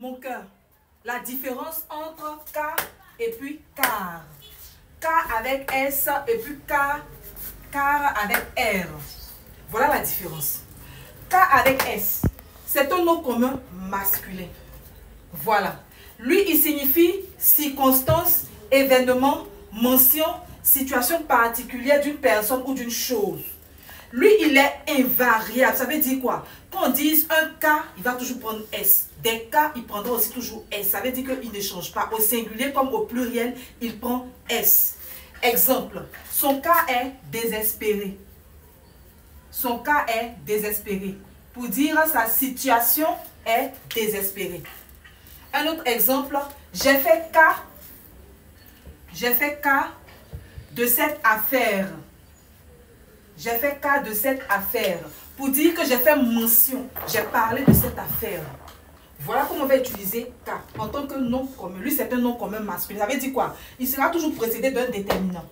mon cœur, la différence entre K et puis car. K avec S et puis car avec R. Voilà la différence. K avec S, c'est un nom commun masculin. Voilà. Lui, il signifie circonstance, événement, mention, situation particulière d'une personne ou d'une chose. Lui, il est invariable. Ça veut dire quoi? Quand on dit un K, il va toujours prendre S. Des K, il prendra aussi toujours S. Ça veut dire qu'il ne change pas. Au singulier comme au pluriel, il prend S. Exemple, son cas est désespéré. Son cas est désespéré. Pour dire sa situation est désespérée. Un autre exemple, j'ai fait cas de cette affaire. J'ai fait cas de cette affaire. Pour dire que j'ai fait mention, j'ai parlé de cette affaire. Voilà comment on va utiliser cas en tant que nom commun. Lui, c'est un nom commun masculin. Ça veut dire quoi? Il sera toujours précédé d'un déterminant.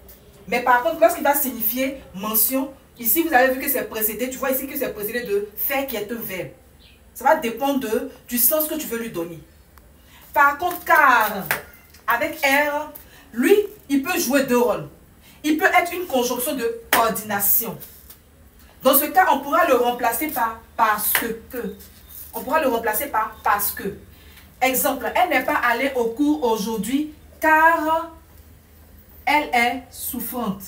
Mais par contre, lorsqu'il va signifier mention, ici, vous avez vu que c'est précédé. Tu vois ici que c'est précédé de faire qui est un verbe. Ça va dépendre du sens que tu veux lui donner. Par contre, car, avec R, lui, il peut jouer deux rôles. Il peut être une conjonction de coordination. Dans ce cas, on pourra le remplacer par parce que. On pourra le remplacer par parce que. Exemple, elle n'est pas allée au cours aujourd'hui car elle est souffrante.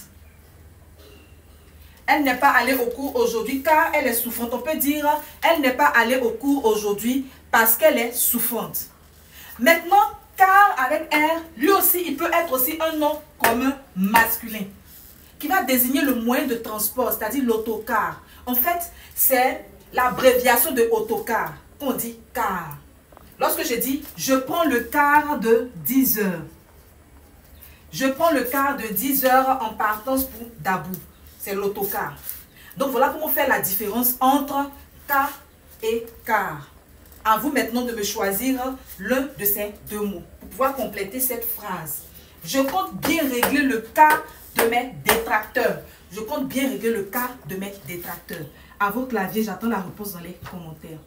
Elle n'est pas allée au cours aujourd'hui car elle est souffrante. On peut dire, elle n'est pas allée au cours aujourd'hui parce qu'elle est souffrante. Maintenant, car avec R, lui aussi, il peut être aussi un nom commun masculin qui va désigner le moyen de transport, c'est-à-dire l'autocar. En fait, c'est l'abréviation de autocar qu'on dit car. Lorsque je dis, je prends le car de 10 heures. Je prends le car de 10 heures en partance pour Dabou. C'est l'autocar. Donc voilà comment faire la différence entre car et car. À vous maintenant de me choisir l'un de ces deux mots pour pouvoir compléter cette phrase. Je compte bien régler le cas de mes détracteurs. Je compte bien régler le cas de mes détracteurs. À vos claviers, j'attends la réponse dans les commentaires.